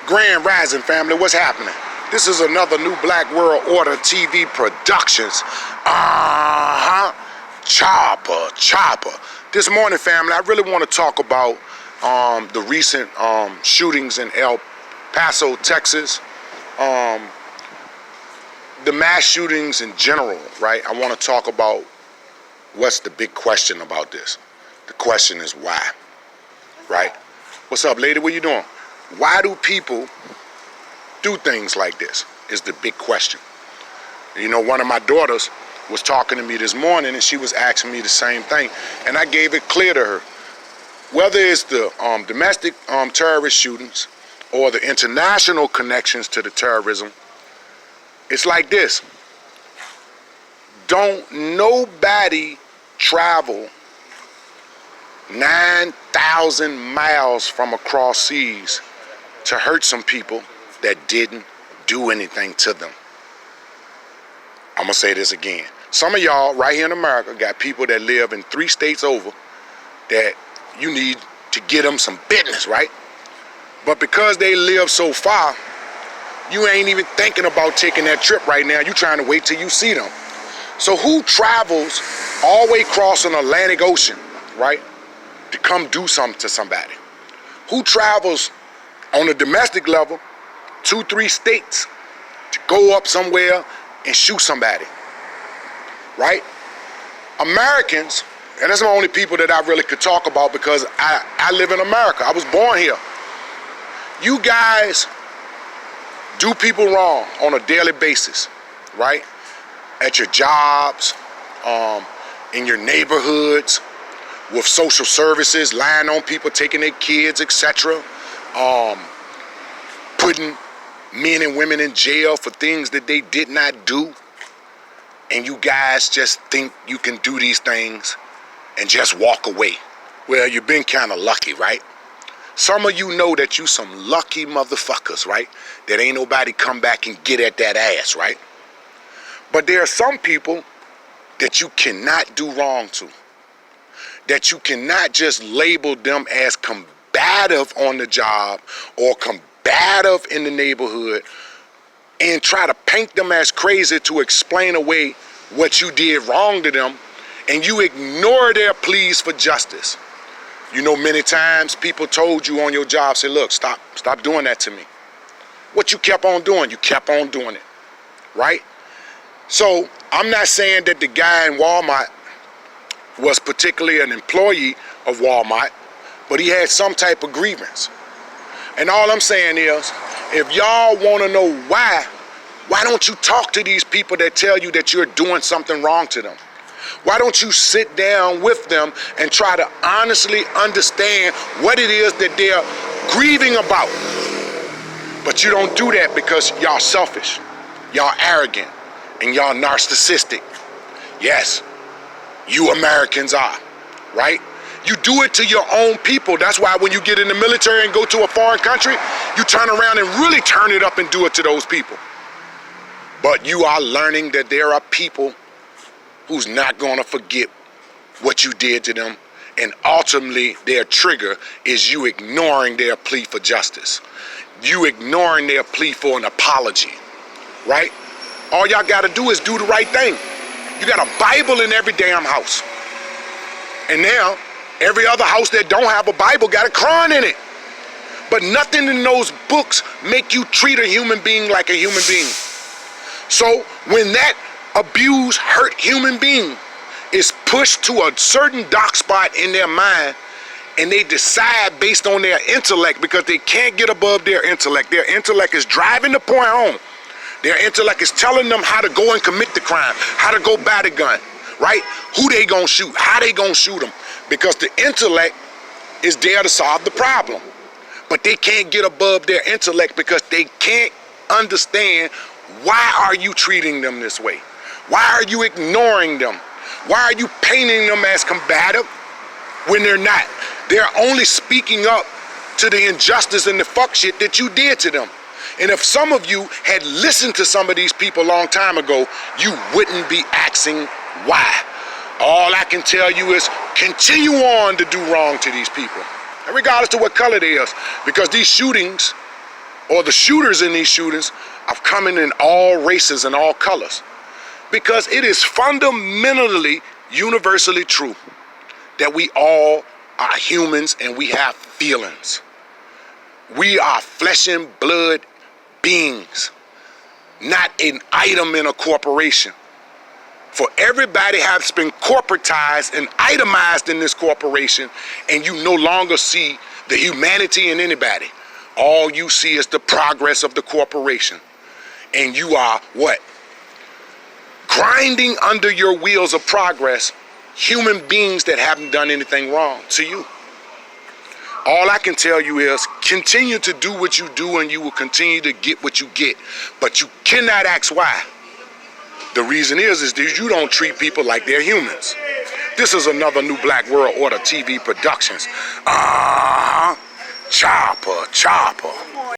Grand Rising family, what's happening? This is another New Black World Order TV Productions. Chopper. This morning, family, I really want to talk about the recent shootings in El Paso, Texas. The mass shootings in general, right? I want to talk about what's the big question about this. The question is why, right? What's up, lady? What you doing? Why do people do things like this is the big question. You know, one of my daughters was talking to me this morning and she was asking me the same thing, and I gave it clear to her. Whether it's the domestic terrorist shootings or the international connections to the terrorism, it's like this. Don't nobody travel 9,000 miles from across seas to hurt some people that didn't do anything to them. I'm gonna say this again. Some of y'all right here in America got people that live in 3 states over that you need to get them some business, right? But because they live so far, you ain't even thinking about taking that trip right now. You trying to wait till you see them. So who travels all the way across an Atlantic Ocean, right, to come do something to somebody? Who travels on a domestic level 2-3 states to go up somewhere and shoot somebody, right? Americans, and that's the only people that I really could talk about because I live in America. I was born here. You guys do people wrong on a daily basis, right? At your jobs, in your neighborhoods, with social services, lying on people, taking their kids, etc. Putting men and women in jail for things that they did not do. And you guys just think you can do these things and just walk away. Well, you've been kind of lucky, right? Some of you know that you some lucky motherfuckers, right? That ain't nobody come back and get at that ass, right? But there are some people that you cannot do wrong to. That you cannot just label them as combative on the job or combative in the neighborhood and try to paint them as crazy to explain away what you did wrong to them, and you ignore their pleas for justice. You know, many times people told you on your job, say, look, stop doing that to me. What you kept on doing? You kept on doing it, right? So I'm not saying that the guy in Walmart was particularly an employee of Walmart, but he had some type of grievance. And all I'm saying is, if y'all want to know why don't you talk to these people that tell you that you're doing something wrong to them? Why don't you sit down with them and try to honestly understand what it is that they're grieving about? But you don't do that because y'all selfish, y'all arrogant, and y'all narcissistic. Yes, you Americans are, right? You do it to your own people. That's why when you get in the military and go to a foreign country, you turn around and really turn it up and do it to those people. But you are learning that there are people who's not going to forget what you did to them, and ultimately their trigger is you ignoring their plea for justice. You ignoring their plea for an apology, right? All y'all got to do is do the right thing. You got a Bible in every damn house. And now, every other house that don't have a Bible got a Quran in it. But nothing in those books make you treat a human being like a human being. So when that abused, hurt human being is pushed to a certain dark spot in their mind, and they decide based on their intellect, because they can't get above their intellect. Their intellect is driving the point home. Their intellect is telling them how to go and commit the crime, how to go buy the gun, right? Who they gonna shoot, how they gonna shoot them, because the intellect is there to solve the problem. But they can't get above their intellect because they can't understand, why are you treating them this way? Why are you ignoring them? Why are you painting them as combative when they're not? They're only speaking up to the injustice and the fuck shit that you did to them. And if some of you had listened to some of these people a long time ago, you wouldn't be asking why. All I can tell you is continue on to do wrong to these people, and regardless to what color they is, because these shootings or the shooters in these shootings are coming in all races and all colors. Because it is fundamentally, universally true that we all are humans and we have feelings. We are flesh and blood beings, not an item in a corporation. For everybody has been corporatized and itemized in this corporation, and you no longer see the humanity in anybody. All you see is the progress of the corporation. And you are what? Grinding under your wheels of progress human beings that haven't done anything wrong to you. All I can tell you is continue to do what you do and you will continue to get what you get. But you cannot ask why. The reason is that you don't treat people like they're humans. This is another New Black World Order TV Productions. Chopper, chopper.